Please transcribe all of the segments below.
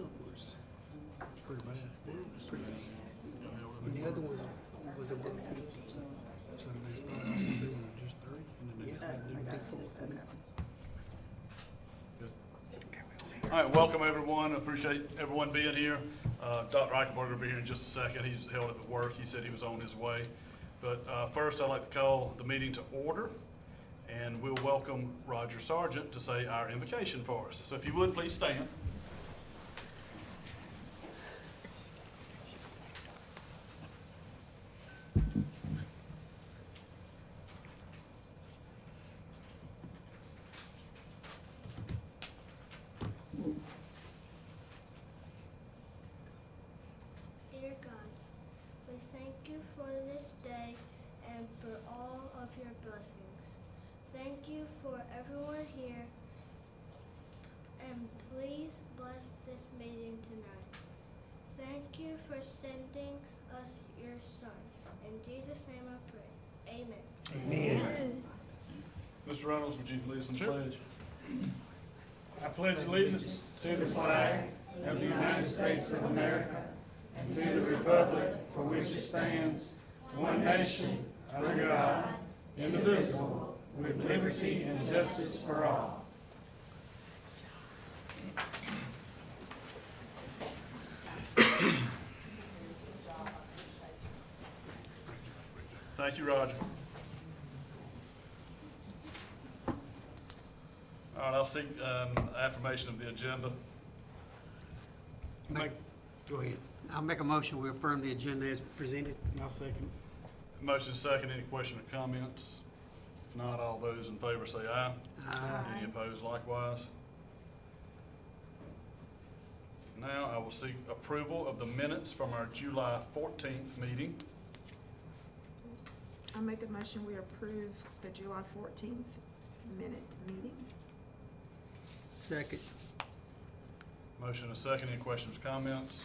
was pretty bad. And the other was above 50. 7 days started off doing just 3, and then they decided to do 4 for me. All right, welcome everyone. Appreciate everyone being here. Dr. Eichenberger will be here in just a second. He's held up at work. He said he was on his way. But first, I'd like to call the meeting to order, and we'll welcome Roger Sargent to say our invocation for us. So if you would, please stand. Dear God, we thank you for this day and for all of your blessings. Thank you for everyone here, and please bless this meeting tonight. Thank you for sending us your Son. In Jesus' name I pray. Amen. Amen. Mr. Reynolds, would you lead us in the pledge? I pledge allegiance to the flag of the United States of America and to the republic for which it stands, one nation, under God, indivisible, with liberty and justice for all. Thank you, Roger. All right, I'll seek affirmation of the agenda. Go ahead. I'll make a motion. We affirm the agenda as presented. I'll second. Motion is second. Any question or comments? If not, all those in favor say aye. Aye. Any opposed likewise? Now I will seek approval of the minutes from our July 14th meeting. I make a motion we approve the July 14th minute meeting. Second. Motion is second. Any questions or comments?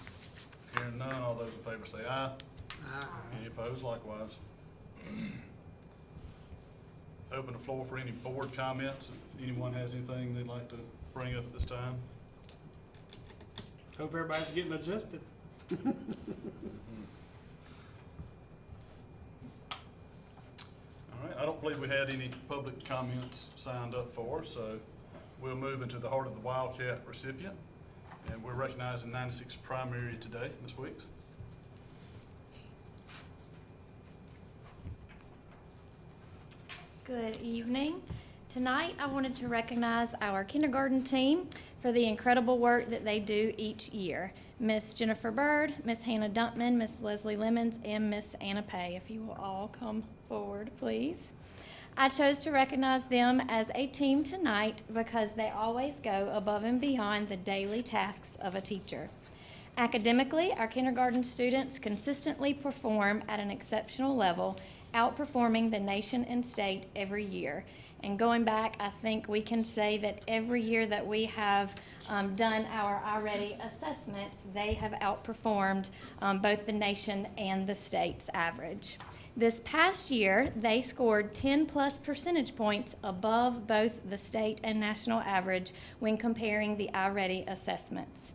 Hearing none, all those in favor say aye. Aye. Any opposed likewise? Open the floor for any board comments. If anyone has anything they'd like to bring up at this time. Hope everybody's getting adjusted. All right, I don't believe we had any public comments signed up for, so we'll move into the Heart of the Wildcat recipient. And we're recognizing 96 primary today, Ms. Weeks. Good evening. Tonight I wanted to recognize our kindergarten team for the incredible work that they do each year. Miss Jennifer Bird, Miss Hannah Duntman, Miss Leslie Lemons, and Miss Anna Pay. If you will all come forward, please. I chose to recognize them as a team tonight because they always go above and beyond the daily tasks of a teacher. Academically, our kindergarten students consistently perform at an exceptional level, outperforming the nation and state every year. And going back, I think we can say that every year that we have done our I-Ready assessment, they have outperformed both the nation and the state's average. This past year, they scored 10+ percentage points above both the state and national average when comparing the I-Ready assessments.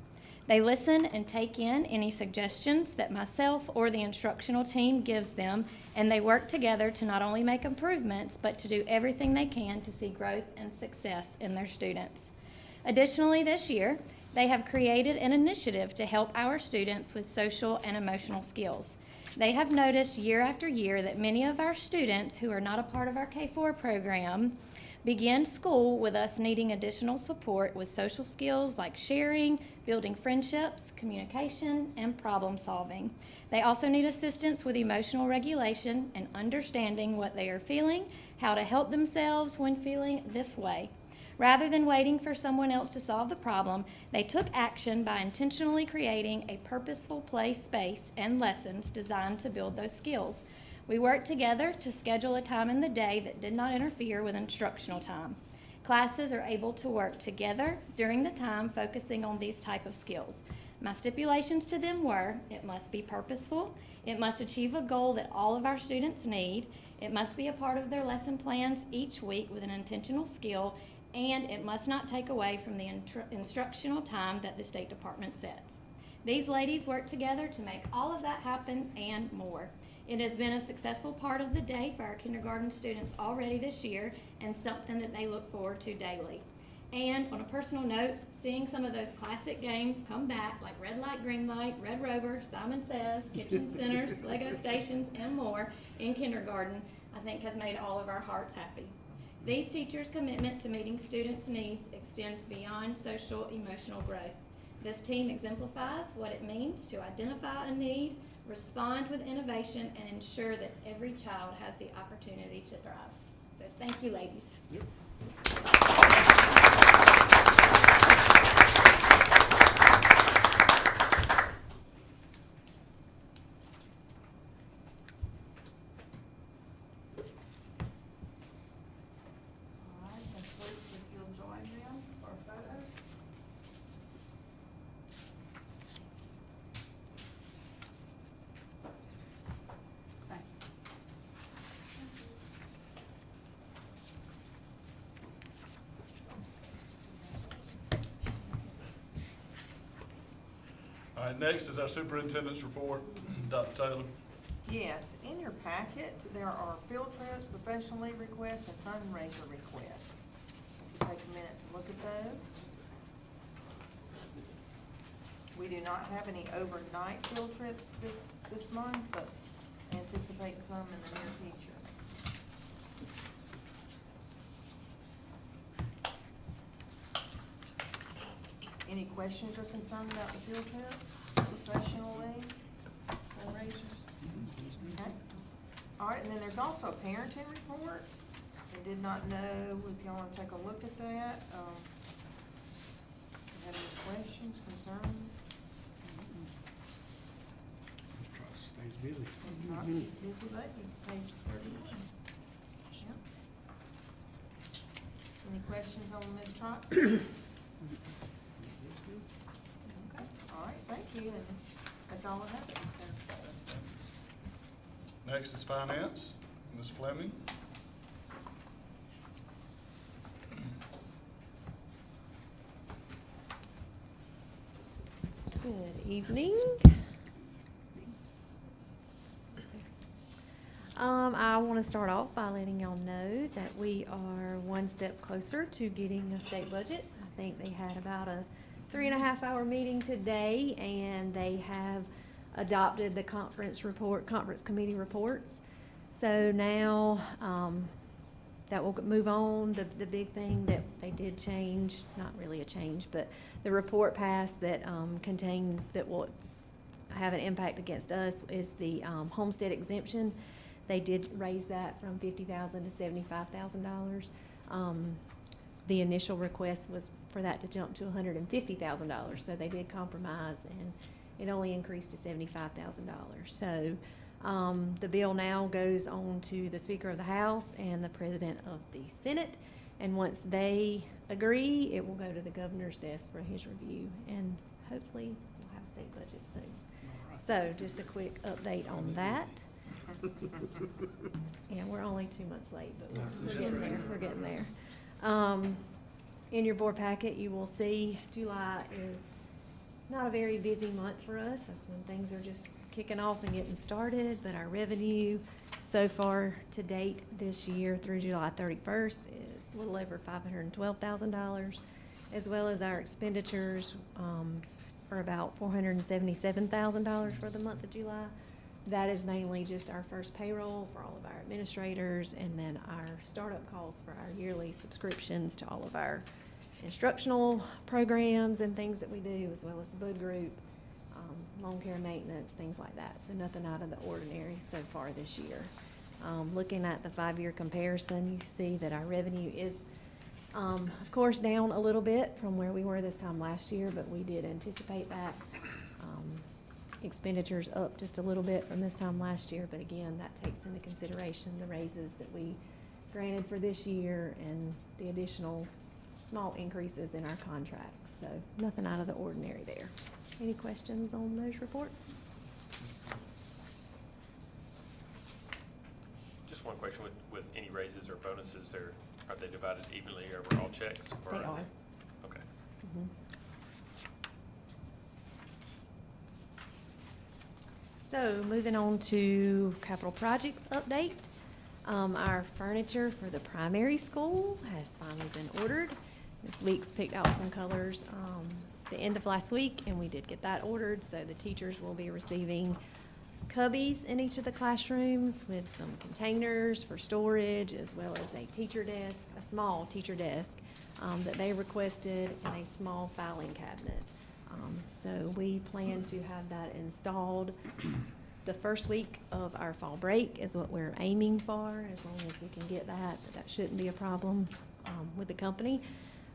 They listen and take in any suggestions that myself or the instructional team gives them, and they work together to not only make improvements, but to do everything they can to see growth and success in their students. Additionally, this year, they have created an initiative to help our students with social and emotional skills. They have noticed year after year that many of our students who are not a part of our K-4 program begin school with us needing additional support with social skills like sharing, building friendships, communication, and problem solving. They also need assistance with emotional regulation and understanding what they are feeling, how to help themselves when feeling this way. Rather than waiting for someone else to solve the problem, they took action by intentionally creating a purposeful play space and lessons designed to build those skills. We worked together to schedule a time in the day that did not interfere with instructional time. Classes are able to work together during the time focusing on these type of skills. My stipulations to them were, it must be purposeful, it must achieve a goal that all of our students need, it must be a part of their lesson plans each week with an intentional skill, and it must not take away from the instructional time that the State Department sets. These ladies work together to make all of that happen and more. It has been a successful part of the day for our kindergarten students already this year, and something that they look forward to daily. And on a personal note, seeing some of those classic games come back, like Red Light, Green Light, Red Rover, Simon Says, Kitchen Centers, Lego Stations, and more in kindergarten, I think has made all of our hearts happy. These teachers' commitment to meeting students' needs extends beyond social emotional growth. This team exemplifies what it means to identify a need, respond with innovation, and ensure that every child has the opportunity to thrive. So thank you, ladies. Yep. All right, let's wait if you'll join them for photos. Thank you. All right, next is our superintendent's report. Dr. Taylor. Yes, in your packet, there are field trips, professional leave requests, and fundraiser requests. If you take a minute to look at those. We do not have any overnight field trips this month, but anticipate some in the near future. Any questions or concerns about the field trips, professional leave, fundraisers? Okay. All right, and then there's also a parenting report. I did not know if y'all want to take a look at that. Have any questions, concerns? Trust stays busy. Ms. Cox is busy lady, page 31. Yep. Any questions on Ms. Trox? Okay, all right, thank you, and that's all I have at this time. Next is finance. Ms. Fleming. Good evening. I want to start off by letting y'all know that we are one step closer to getting a state budget. I think they had about a 3.5-hour meeting today, and they have adopted the conference committee reports. So now that will move on. The big thing that they did change, not really a change, but the report passed that contained, that will have an impact against us, is the homestead exemption. They did raise that from $50,000 to $75,000. The initial request was for that to jump to $150,000, so they did compromise, and it only increased to $75,000. So the bill now goes on to the Speaker of the House and the President of the Senate, and once they agree, it will go to the governor's desk for his review, and hopefully we'll have a state budget soon. So just a quick update on that. Yeah, we're only 2 months late, but we're getting there. We're getting there. In your board packet, you will see July is not a very busy month for us. That's when things are just kicking off and getting started, but our revenue so far to date this year through July 31st is a little over $512,000, as well as our expenditures are about $477,000 for the month of July. That is mainly just our first payroll for all of our administrators, and then our startup costs for our yearly subscriptions to all of our instructional programs and things that we do, as well as the Bud Group, lawn care maintenance, things like that. So nothing out of the ordinary so far this year. Looking at the 5-year comparison, you see that our revenue is, of course, down a little bit from where we were this time last year, but we did anticipate that. Expenditures up just a little bit from this time last year, but again, that takes into consideration the raises that we granted for this year and the additional small increases in our contracts. So nothing out of the ordinary there. Any questions on those reports? Just one question, with any raises or bonuses, they're Are they divided evenly over all checks? Or They are. Okay. Mhm. So moving on to capital projects update. Our furniture for the primary school has finally been ordered. Ms. Weeks picked out some colors the end of last week, and we did get that ordered, so the teachers will be receiving cubbies in each of the classrooms with some containers for storage, as well as a teacher desk, a small teacher desk that they requested, and a small filing cabinet. So we plan to have that installed the first week of our fall break is what we're aiming for. As long as we can get that shouldn't be a problem with the company.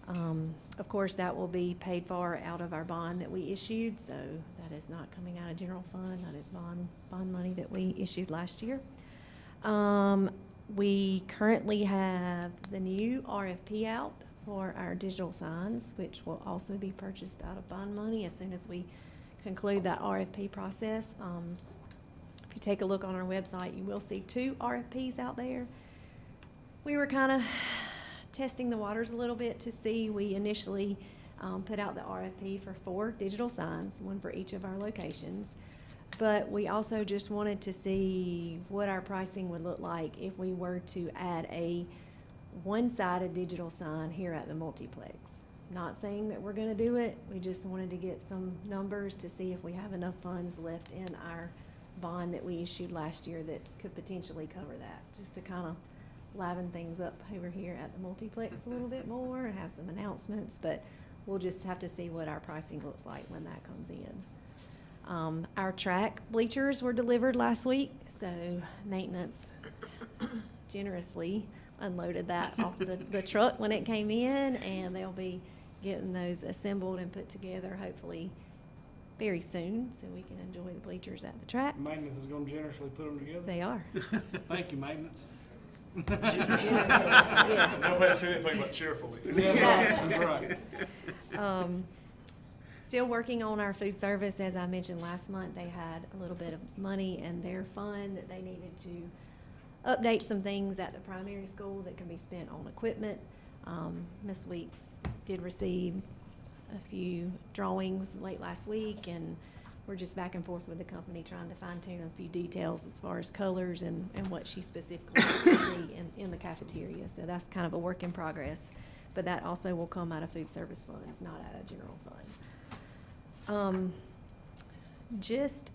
Of course, that will be paid for out of our bond that we issued, so that is not coming out of general fund. That is bond money that we issued last year. We currently have the new RFP out for our digital signs, which will also be purchased out of bond money as soon as we conclude that RFP process. If you take a look on our website, you will see 2 RFPs out there. We were kind of testing the waters a little bit to see. We initially put out the RFP for 4 digital signs, 1 for each of our locations. But we also just wanted to see what our pricing would look like if we were to add a one-sided digital sign here at the multiplex. Not saying that we're gonna do it, we just wanted to get some numbers to see if we have enough funds left in our bond that we issued last year that could potentially cover that, just to kind of liven things up over here at the multiplex a little bit more and have some announcements, but we'll just have to see what our pricing looks like when that comes in. Our track bleachers were delivered last week, so maintenance generously unloaded that off the truck when it came in, and they'll be getting those assembled and put together hopefully very soon, so we can enjoy the bleachers at the track. Maintenance is gonna generously put them together. They are. Thank you, maintenance. Yes. Nobody said anything but cheerfully. Yeah, that's right. Still working on our food service. As I mentioned last month, they had a little bit of money in their fund that they needed to update some things at the primary school that can be spent on equipment. Ms. Weeks did receive a few drawings late last week, and we're just back and forth with the company trying to fine tune a few details as far as colors and what she specifically wants to see in the cafeteria. So that's kind of a work in progress, but that also will come out of food service funds, not out of general fund. Just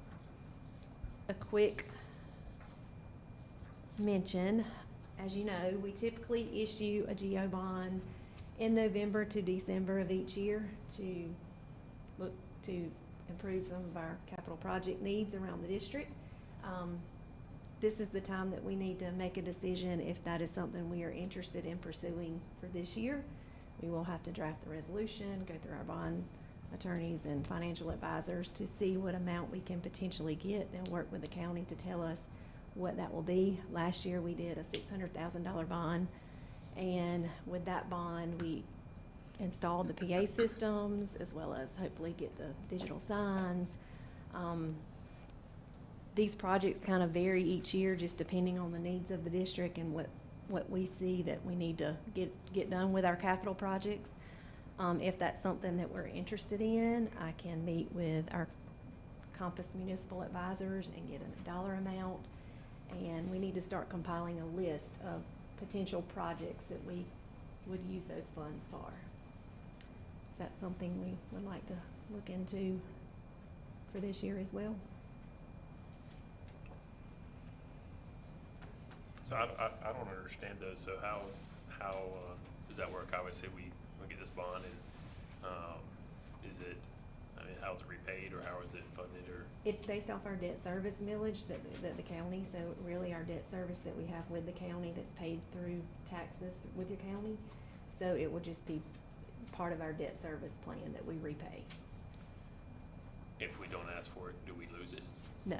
a quick mention, as you know, we typically issue a GO bond in November to December of each year to look to improve some of our capital project needs around the district. This is the time that we need to make a decision if that is something we are interested in pursuing for this year. We will have to draft the resolution, go through our bond attorneys and financial advisors to see what amount we can potentially get. They'll work with the county to tell us what that will be. Last year we did a $600,000 bond, and with that bond we installed the PA systems as well as hopefully get the digital signs. These projects kind of vary each year just depending on the needs of the district and what we see that we need to get done with our capital projects. If that's something that we're interested in, I can meet with our Compass Municipal Advisors and get a dollar amount. And we need to start compiling a list of potential projects that we would use those funds for. Is that something we would like to look into for this year as well? So I don't understand those. So how does that work? Obviously, we get this bond, and is it? I mean, how is it repaid, or how is it funded, or? It's based off our debt service millage that the county. So really, our debt service that we have with the county that's paid through taxes with your county. So it will just be part of our debt service plan that we repay. If we don't ask for it, do we lose it? No.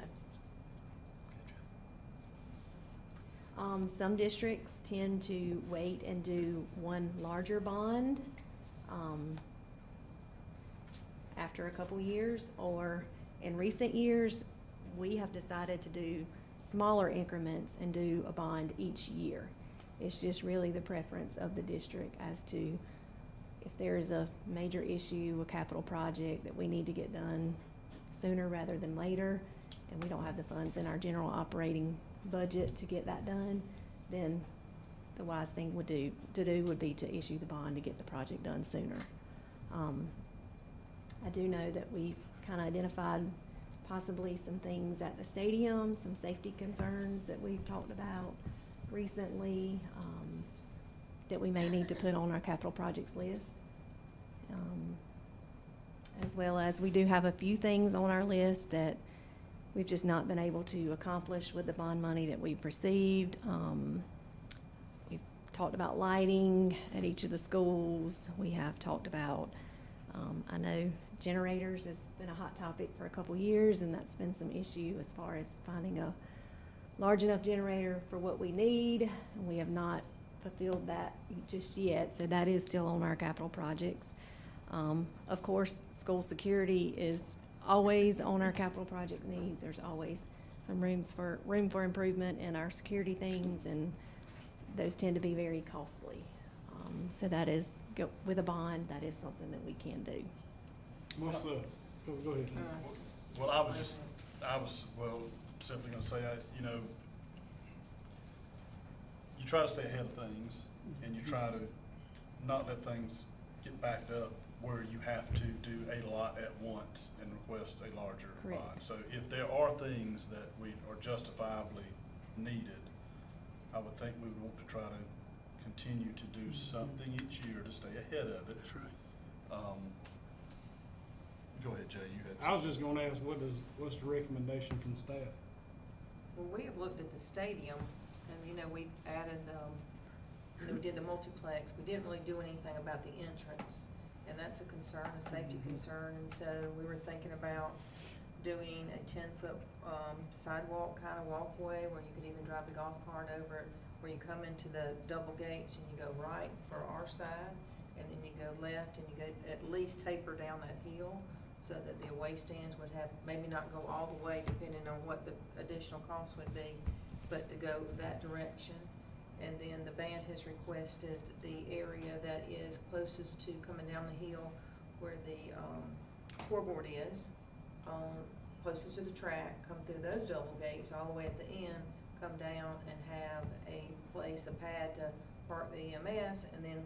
Some districts tend to wait and do one larger bond after a couple years, or in recent years, we have decided to do smaller increments and do a bond each year. It's just really the preference of the district as to if there is a major issue, a capital project that we need to get done sooner rather than later, and we don't have the funds in our general operating budget to get that done, then the wise thing would be to issue the bond to get the project done sooner. I do know that we've kind of identified possibly some things at the stadium, some safety concerns that we've talked about recently, that we may need to put on our capital projects list. As well as we do have a few things on our list that we've just not been able to accomplish with the bond money that we've received. We've talked about lighting at each of the schools. We have talked about, I know generators has been a hot topic for a couple years, and that's been some issue as far as finding a large enough generator for what we need. And we have not fulfilled that just yet, so that is still on our capital projects. Of course, school security is always on our capital project needs. There's always some room for improvement in our security things, and those tend to be very costly. So that is, with a bond, that is something that we can do. What's go ahead. Well, I was simply gonna say, you try to stay ahead of things, and you try to not let things get backed up where you have to do a lot at once and request a larger Correct. bond. So if there are things that we are justifiably needed, I would think we would want to try to continue to do something each year to stay ahead of it. That's right. Go ahead, Jay, you had I was just gonna ask, what's the recommendation from staff? Well, we have looked at the stadium, and, we added, we did the multiplex. We didn't really do anything about the entrance, and that's a concern, a safety concern. And so we were thinking about doing a 10-foot sidewalk kind of walkway where you could even drive the golf cart over it, where you come into the double gates and you go right for our side, and then you go left and you go at least taper down that hill, so that the away stands would have, maybe not go all the way depending on what the additional cost would be, but to go that direction. And then the band has requested the area that is closest to coming down the hill where the scoreboard is, closest to the track, come through those double gates all the way at the end, come down and have a pad to park the EMS, and then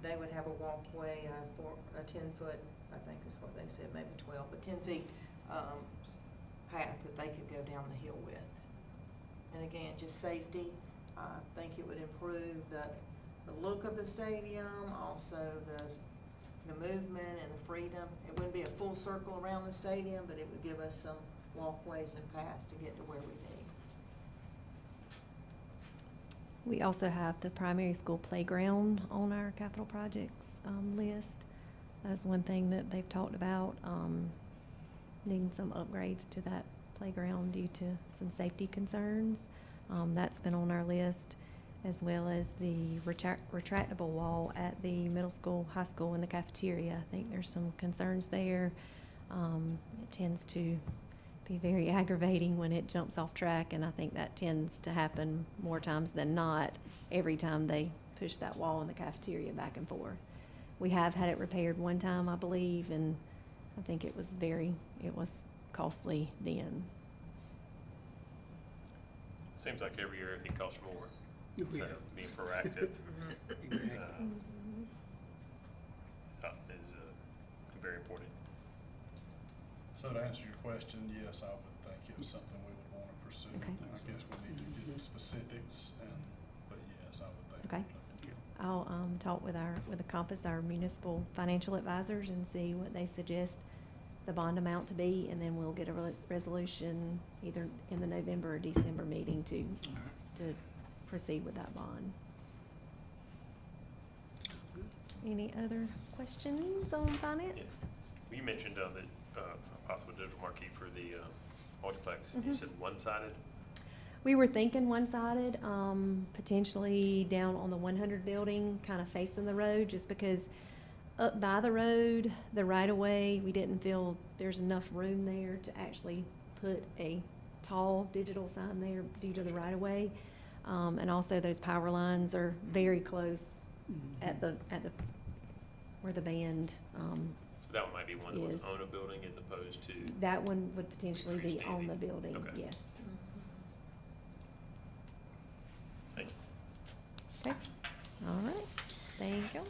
they would have a walkway for a 10-foot, I think is what they said, maybe 12, but 10 feet path that they could go down the hill with. And again, just safety. I think it would improve the look of the stadium, also the movement and the freedom. It wouldn't be a full circle around the stadium, but it would give us some walkways and paths to get to where we need. We also have the primary school playground on our capital projects list. That's one thing that they've talked about, needing some upgrades to that playground due to some safety concerns. That's been on our list, as well as the retractable wall at the middle school, high school, and the cafeteria. I think there's some concerns there. It tends to be very aggravating when it jumps off track, and I think that tends to happen more times than not every time they push that wall in the cafeteria back and forth. We have had it repaired one time, I believe, and I think it was costly then. Seems like every year it costs more. Yeah. So being proactive Exactly. is very important. So to answer your question, yes, I would think it was something we would want to pursue. Okay. I guess we need to get specifics, but yes, I would think. Okay. we'd look into it. I'll talk with the Compass, our municipal financial advisors, and see what they suggest the bond amount to be, and then we'll get a resolution either in the November or December meeting to proceed with that bond. Any other questions on finance? Yeah. Well, you mentioned the possible digital marquee for the multiplex. You Mhm. said one-sided. We were thinking one-sided, potentially down on the 100 building, kind of facing the road, just because up by the road, the right-of-way, we didn't feel there's enough room there to actually put a tall digital sign there due to the right-of-way. And also those power lines are very close at the, where the band, So that one might be one that was Is. on a building as opposed to, that one would potentially be on the Freestanding. building, Okay. yes. thank you. Okay, all right, thank you.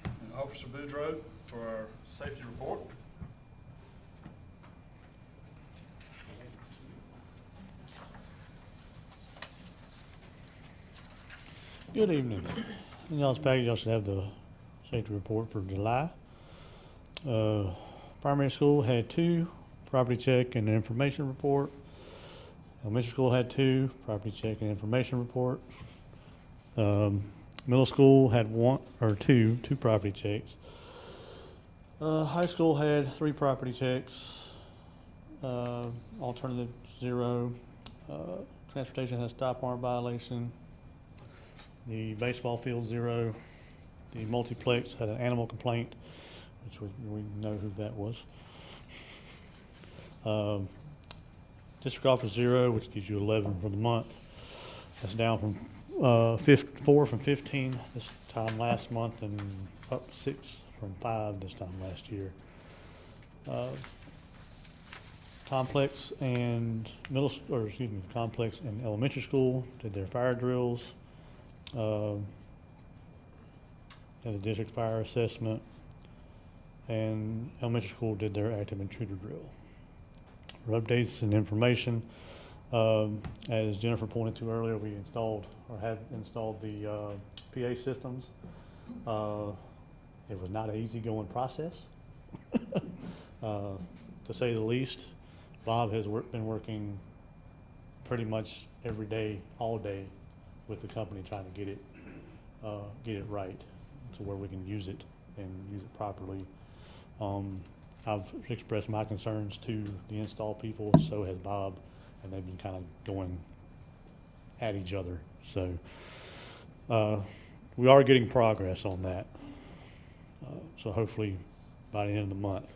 And Officer Boudreaux for our safety report. Good evening. In y'all's package, y'all should have the safety report for July. Primary school had 2, property check and information report. Elementary school had 2, property check and information report. Middle school had 1 or 2 property checks. High school had 3 property checks. Alternative 0. Transportation had stop arm violation. The baseball field 0. The multiplex had an animal complaint, which we know who that was. District office 0, which gives you 11 for the month. That's down from 4 from 15 this time last month, and up 6 from 5 this time last year. Complex and complex and elementary school did their fire drills. Had a district fire assessment, and elementary school did their active intruder drill. For updates and information, as Jennifer pointed to earlier, we installed or have installed the PA systems. It was not an easygoing process, to say the least. Bob has been working pretty much every day, all day, with the company trying to get it right to where we can use it and use it properly. I've expressed my concerns to the install people, so has Bob, and they've been kind of going at each other. So we are getting progress on that. So hopefully by the end of the month,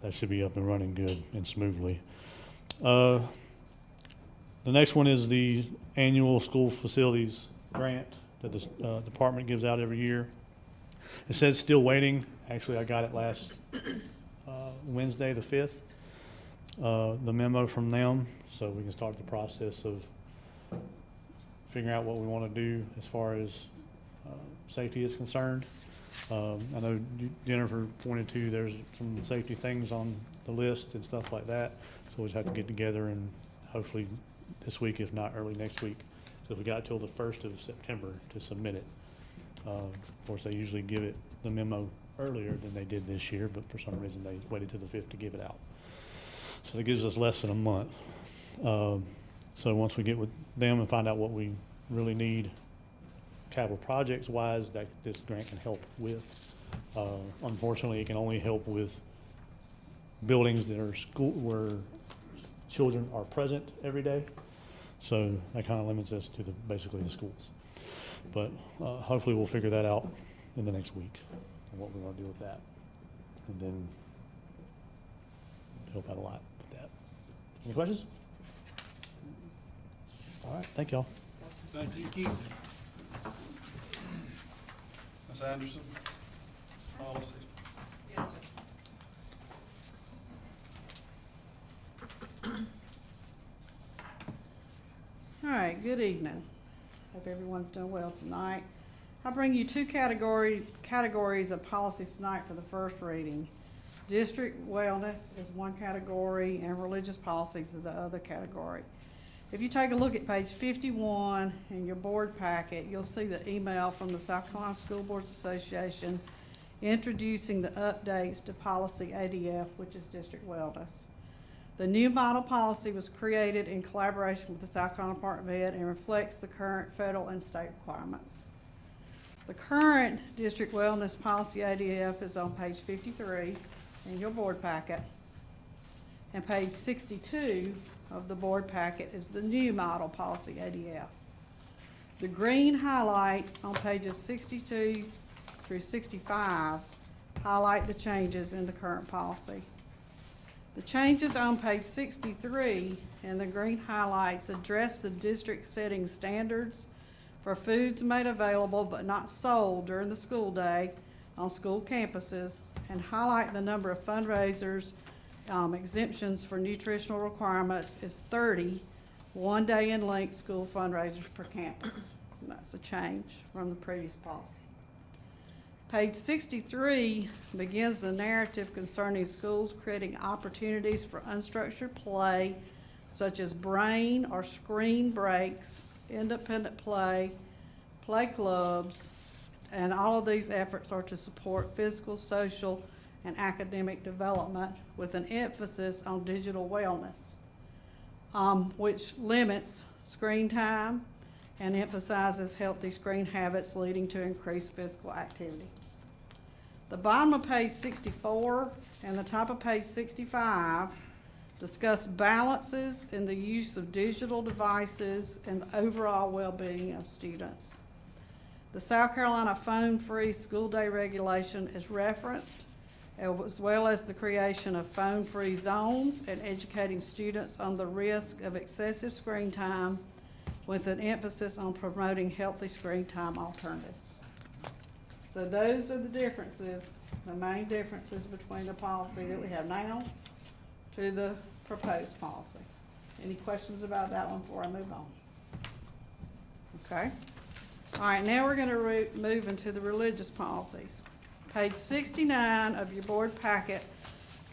that should be up and running good and smoothly. The next one is the annual school facilities grant that the department gives out every year. It says still waiting. Actually, I got it last Wednesday, the 5th, the memo from them, so we can start the process of figuring out what we want to do as far as safety is concerned. I know Jennifer pointed to there's some safety things on the list and stuff like that, so we just have to get together and hopefully this week, if not early next week. So we got till the 1st of September to submit it. Of course, they usually give it the memo earlier than they did this year, but for some reason they waited till the 5th to give it out. So that gives us less than a month. So once we get with them and find out what we really need capital projects wise, that this grant can help with. Unfortunately, it can only help with buildings that are where children are present every day. So that kind of limits us to basically the schools. But hopefully we'll figure that out in the next week and what we're going to do with that. And then help out a lot with that. Any questions? All right, thank y'all. Thank you, Keith. Ms. Anderson, policy. Yes, sir. All right, good evening. Hope everyone's doing well tonight. I bring you 2 categories of policies tonight for the first reading. District wellness is one category and religious policies is the other category. If you take a look at page 51 in your board packet, you'll see the email from the South Carolina School Boards Association introducing the updates to policy ADF, which is district wellness. The new model policy was created in collaboration with the South Carolina Department of Ed and reflects the current federal and state requirements. The current district wellness policy ADF is on page 53 in your board packet. And page 62 of the board packet is the new model policy ADF. The green highlights on pages 62 through 65 highlight the changes in the current policy. The changes on page 63 in the green highlights address the district setting standards for foods made available but not sold during the school day on school campuses, and highlight the number of fundraisers exemptions for nutritional requirements is 30 one-day in length school fundraisers per campus. And that's a change from the previous policy. Page 63 begins the narrative concerning schools creating opportunities for unstructured play, such as brain or screen breaks, independent play, play clubs, and all of these efforts are to support physical, social, and academic development with an emphasis on digital wellness, which limits screen time and emphasizes healthy screen habits leading to increased physical activity. The bottom of page 64 and the top of page 65 discuss balances in the use of digital devices and the overall well-being of students. The South Carolina phone-free school day regulation is referenced, as well as the creation of phone-free zones and educating students on the risk of excessive screen time with an emphasis on promoting healthy screen time alternatives. So those are the differences, the main differences between the policy that we have now to the proposed policy. Any questions about that one before I move on? Okay. All right, now we're going to move into the religious policies. Page 69 of your board packet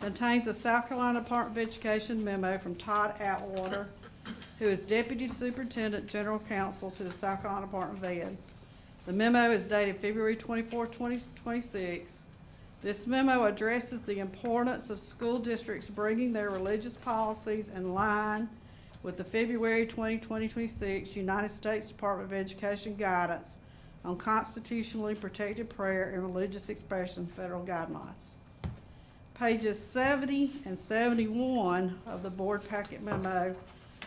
contains a South Carolina Department of Education memo from Todd Atwater, who is Deputy Superintendent General Counsel to the South Carolina Department of Ed. The memo is dated February 24, 2026. This memo addresses the importance of school districts bringing their religious policies in line with the February 2026 United States Department of Education guidance on constitutionally protected prayer and religious expression federal guidelines. Pages 70 and 71 of the board packet memo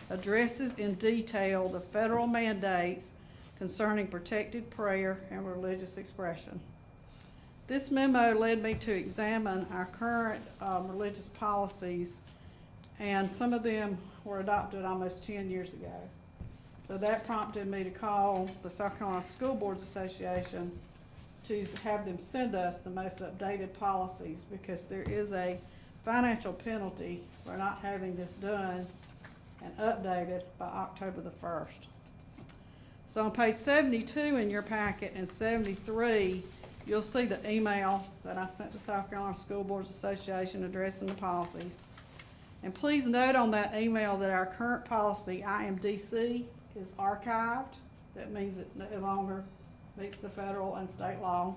addresses in detail the federal mandates concerning protected prayer and religious expression. This memo led me to examine our current religious policies, and some of them were adopted almost 10 years ago. So that prompted me to call the South Carolina School Boards Association to have them send us the most updated policies, because there is a financial penalty for not having this done and updated by October the 1st. So on page 72 in your packet and 73, you'll see the email that I sent to South Carolina School Boards Association addressing the policies. And please note on that email that our current policy, IMDC, is archived. That means it no longer meets the federal and state law,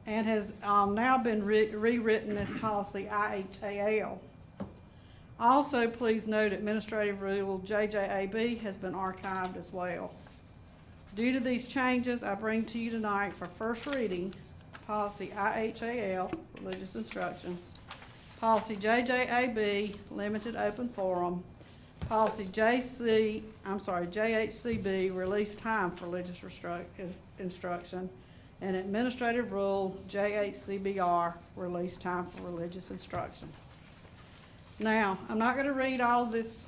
and has now been rewritten as policy IHAL. Also, please note Administrative Rule JJAB has been archived as well. Due to these changes, I bring to you tonight for first reading policy IHAL, religious instruction, policy JJAB, limited open forum, policy JHCB, release time for religious instruction, and Administrative Rule JHCBR, release time for religious instruction. Now, I'm not going to read all of this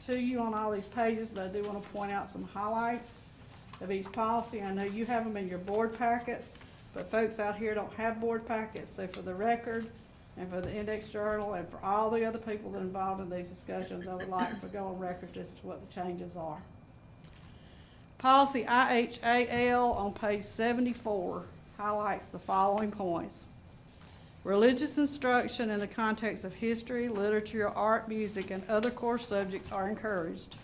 to you on all these pages, but I do want to point out some highlights of each policy. I know you have them in your board packets, but folks out here don't have board packets, so for the record and for the index journal and for all the other people that are involved in these discussions, I would like to go on record as to what the changes are. Policy IHAL on page 74 highlights the following points. Religious instruction in the context of history, literature, art, music, and other core subjects are encouraged.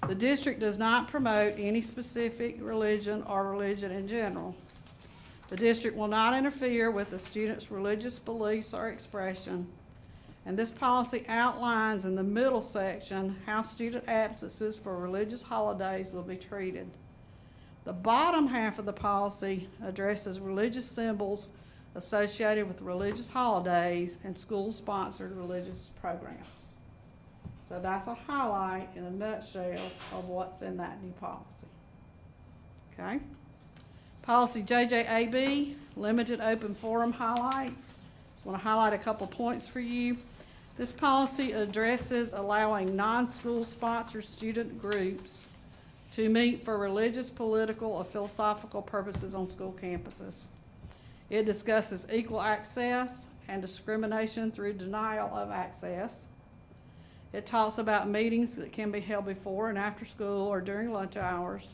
The district does not promote any specific religion or religion in general. The district will not interfere with the student's religious beliefs or expression. And this policy outlines in the middle section how student absences for religious holidays will be treated. The bottom half of the policy addresses religious symbols associated with religious holidays and school-sponsored religious programs. So that's a highlight in a nutshell of what's in that new policy. Okay? Policy JJAB, limited open forum highlights. Just want to highlight a couple points for you. This policy addresses allowing non-school sponsored student groups to meet for religious, political, or philosophical purposes on school campuses. It discusses equal access and discrimination through denial of access. It talks about meetings that can be held before and after school or during lunch hours.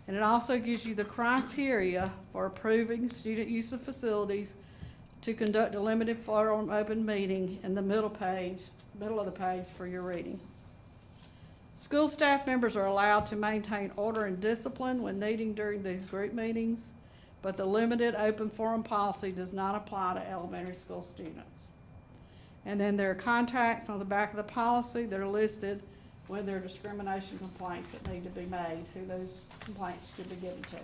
And it also gives you the criteria for approving student use of facilities to conduct a limited forum open meeting in the middle of the page for your reading. School staff members are allowed to maintain order and discipline when needing during these group meetings, but the limited open forum policy does not apply to elementary school students. And then there are contacts on the back of the policy that are listed when there are discrimination complaints that need to be made, who those complaints should be given to.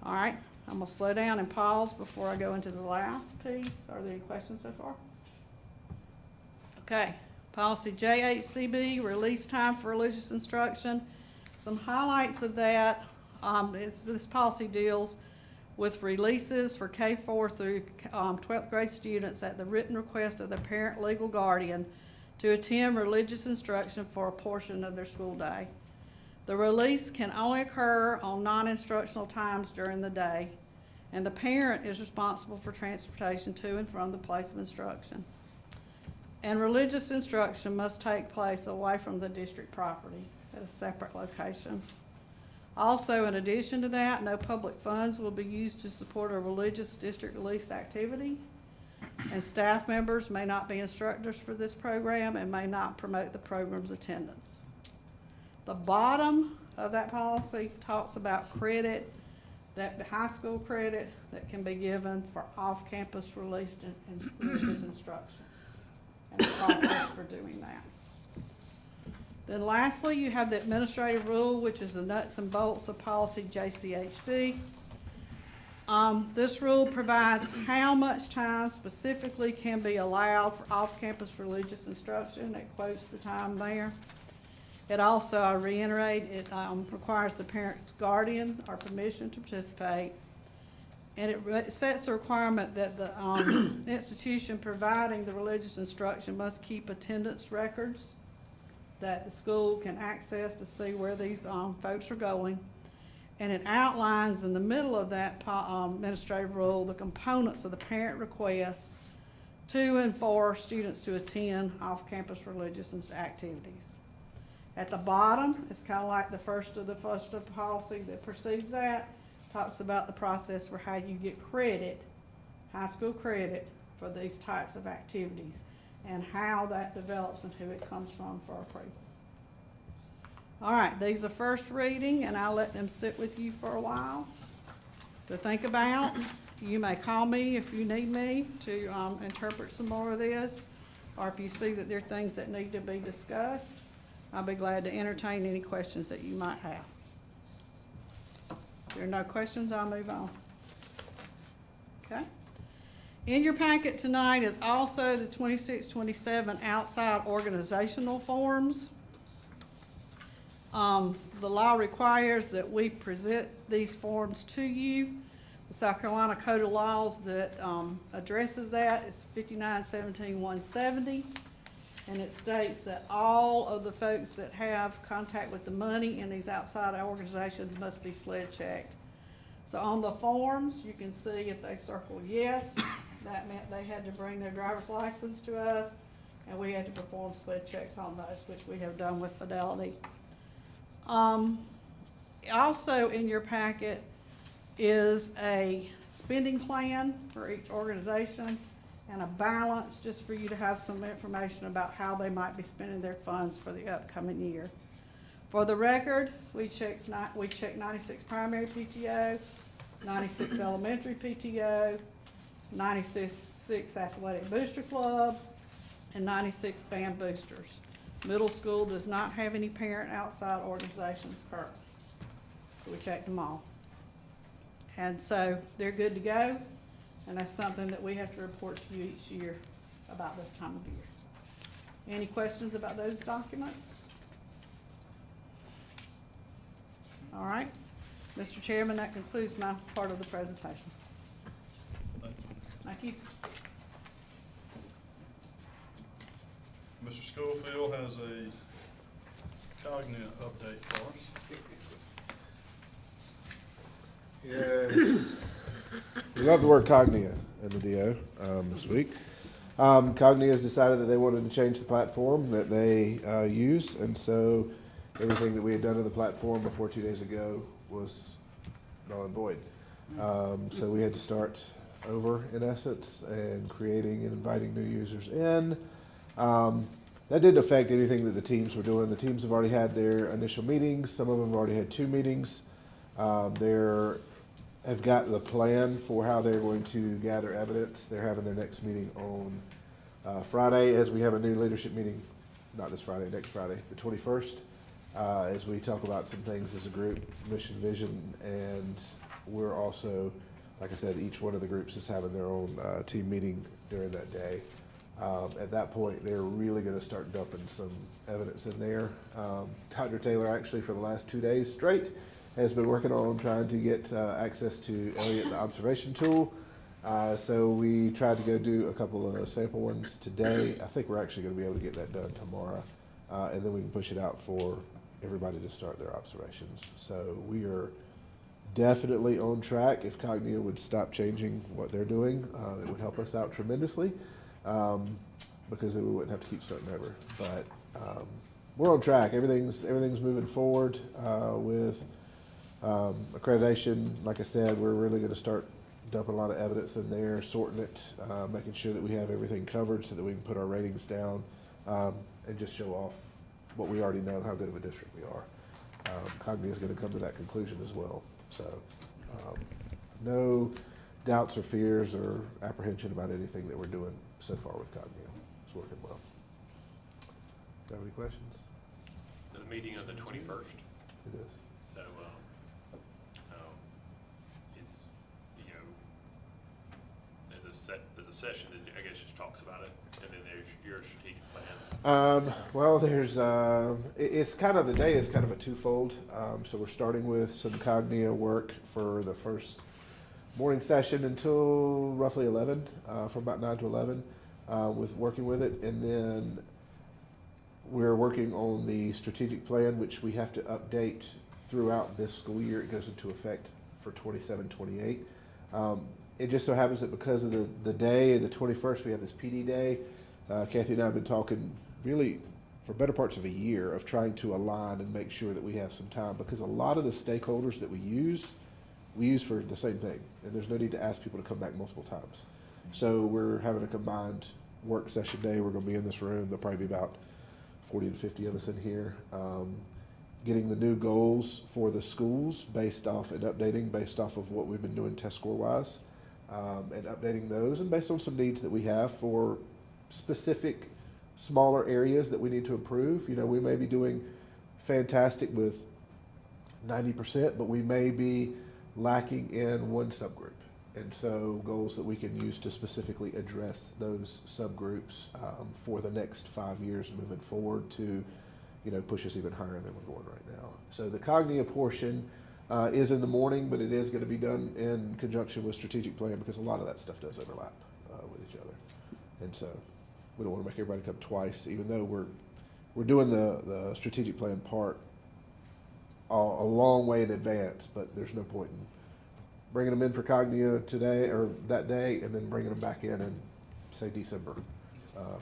All right, I'm gonna slow down and pause before I go into the last piece. Are there any questions so far? Okay, policy JHCB, release time for religious instruction. Some highlights of that, this policy deals with releases for K-4 through 12th grade students at the written request of their parent legal guardian to attend religious instruction for a portion of their school day. The release can only occur on non-instructional times during the day, and the parent is responsible for transportation to and from the place of instruction. And religious instruction must take place away from the district property at a separate location. Also, in addition to that, no public funds will be used to support a religious district release activity, and staff members may not be instructors for this program and may not promote the program's attendance. The bottom of that policy talks about credit, that high school credit that can be given for off-campus released in religious instruction, and the process for doing that. Then lastly, you have the administrative rule, which is the nuts and bolts of policy JCHB. This rule provides how much time specifically can be allowed for off-campus religious instruction. It quotes the time there. It also, I reiterate, it requires the parent's guardian or permission to participate. And it sets a requirement that the institution providing the religious instruction must keep attendance records that the school can access to see where these folks are going. And it outlines in the middle of that administrative rule the components of the parent request to and for students to attend off-campus religious activities. At the bottom, it's kind of like the first of the policy that precedes that, talks about the process for how you get credit, high school credit, for these types of activities, and how that develops and who it comes from for approval. All right, these are first reading, and I'll let them sit with you for a while to think about. You may call me if you need me to interpret some more of this, or if you see that there are things that need to be discussed. I'll be glad to entertain any questions that you might have. If there are no questions, I'll move on. Okay. In your packet tonight is also the 26-27 outside organizational forms. The law requires that we present these forms to you. The South Carolina Code of Laws that addresses that is 5917-170. And it states that all of the folks that have contact with the money in these outside organizations must be sled checked. So on the forms, you can see if they circle yes, that meant they had to bring their driver's license to us, and we had to perform sled checks on those, which we have done with Fidelity. Also in your packet is a spending plan for each organization and a balance just for you to have some information about how they might be spending their funds for the upcoming year. For the record, we checked 96 primary PTO, 96 elementary PTO, 96 athletic booster club, and 96 band boosters. Middle school does not have any parent outside organizations currently, so we checked them all. And so they're good to go. And that's something that we have to report to you each year about this time of year. Any questions about those documents? All right. Mr. Chairman, that concludes my part of the presentation. Thank you. Mr. Schofield has a Cognia update for us. Yes. We love the word Cognia in the DO this week. Cognia has decided that they wanted to change the platform that they use, and so everything that we had done to the platform before 2 days ago was null and void. So we had to start over in essence and creating and inviting new users in. That didn't affect anything that the teams were doing. The teams have already had their initial meetings. Some of them have already had 2 meetings. They have got the plan for how they're going to gather evidence. They're having their next meeting on Friday, as we have a new leadership meeting, not this Friday, next Friday, the 21st, as we talk about some things as a group, mission, vision, and we're also, like I said, each one of the groups is having their own team meeting during that day. At that point, they're really going to start dumping some evidence in there. Dr. Taylor, actually, for the last 2 days straight, has been working on trying to get access to Elliott, the observation tool. So we tried to go do a couple of sample ones today. I think we're actually going to be able to get that done tomorrow, and then we can push it out for everybody to start their observations. So we are definitely on track. If Cognia would stop changing what they're doing, it would help us out tremendously, because then we wouldn't have to keep starting over. But we're on track. Everything's moving forward with accreditation. Like I said, we're really going to start dumping a lot of evidence in there, sorting it, making sure that we have everything covered so that we can put our ratings down and just show off what we already know, how good of a district we are. Cognia is going to come to that conclusion as well. So no doubts or fears or apprehension about anything that we're doing so far with Cognia. It's working well. Do you have any questions? So the meeting on the 21st. It is. So it's, you know, there's a session that I guess just talks about it, and then there's your strategic plan. Well, there's it's kind of, the day is kind of a twofold. So we're starting with some Cognia work for the first morning session until roughly 11, from about 9 to 11, with working with it, and then we're working on the strategic plan, which we have to update throughout this school year. It goes into effect for 27-28. It just so happens that because of the day, the 21st, we have this PD day. Kathy and I have been talking really for better parts of a year of trying to align and make sure that we have some time, because a lot of the stakeholders that we use for the same thing, and there's no need to ask people to come back multiple times. So we're having a combined work session day. We're going to be in this room. There'll probably be about 40 to 50 of us in here, getting the new goals for the schools based off and updating based off of what we've been doing test score wise, and updating those and based on some needs that we have for specific smaller areas that we need to improve. You know, we may be doing fantastic with 90%, but we may be lacking in one subgroup. And so goals that we can use to specifically address those subgroups for the next 5 years moving forward to, you know, push us even higher than we're going right now. So the Cognia portion is in the morning, but it is going to be done in conjunction with strategic plan, because a lot of that stuff does overlap with each other. And so we don't want to make everybody come twice, even though we're doing the strategic plan part a long way in advance, but there's no point in bringing them in for Cognia today or that day and then bringing them back in say December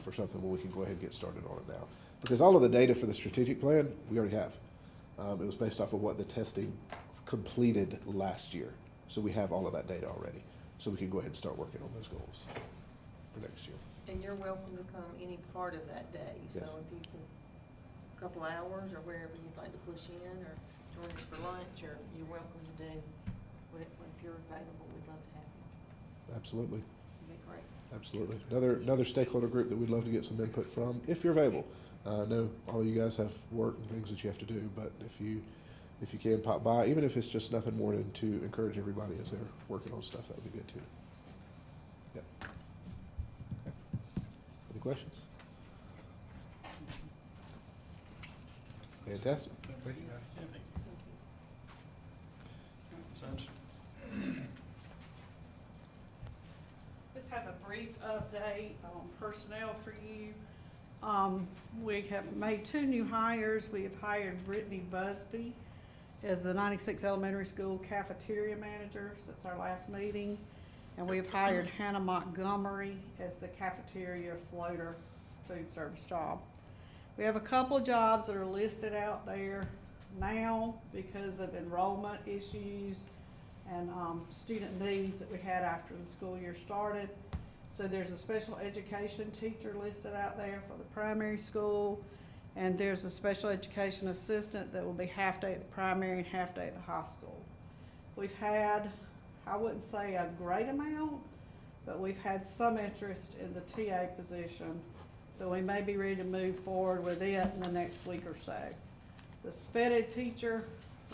for something where we can go ahead and get started on it now. Because all of the data for the strategic plan, we already have. It was based off of what the testing completed last year. So we have all of that data already. So we can go ahead and start working on those goals for next year. And you're welcome to come any part of that day. So Yes. if you can, a couple hours or wherever you'd like to push in, or join us for lunch, or you're welcome to do if you're available. We'd love to have you. Absolutely. It'd be great. Absolutely. Another stakeholder group that we'd love to get some input from, if you're available. I know all you guys have work and things that you have to do, but if you can pop by, even if it's just nothing more than to encourage everybody as they're working on stuff, that would be good too. Yep. Okay. Any questions? Fantastic. Thank you. Just have a brief update on personnel for you. We have made 2 new hires. We have hired Brittany Busby as the 96 Elementary School cafeteria manager since our last meeting. And we've hired Hannah Montgomery as the cafeteria floater food service job. We have a couple of jobs that are listed out there now because of enrollment issues and student needs that we had after the school year started. So there's a special education teacher listed out there for the primary school, and there's a special education assistant that will be half day at the primary and half day at the high school. We've had, I wouldn't say a great amount, but we've had some interest in the TA position, so we may be ready to move forward with it in the next week or so. The sped ed teacher,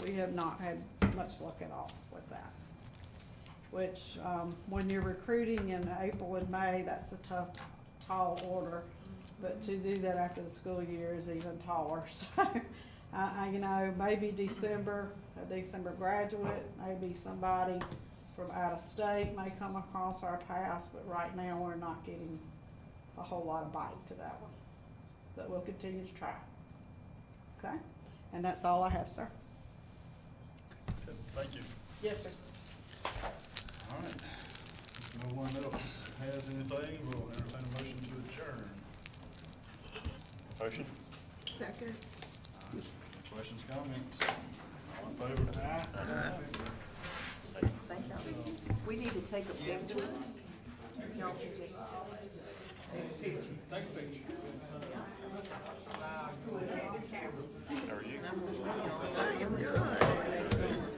we have not had much luck at all with that. Which, when you're recruiting in April and May, that's a tough, tall order. But to do that after the school year is even taller. So, you know, maybe December, a December graduate, maybe somebody from out of state may come across our paths, but right now we're not getting a whole lot of bite to that one. But we'll continue to try. Okay? And that's all I have, sir. Good, thank you. Yes, sir. All right, if no one else has anything, we'll entertain a motion to adjourn. Motion? Second. Questions, comments? All in favor? Thank y'all. We need to take a picture. Y'all can just. How are you? I am good.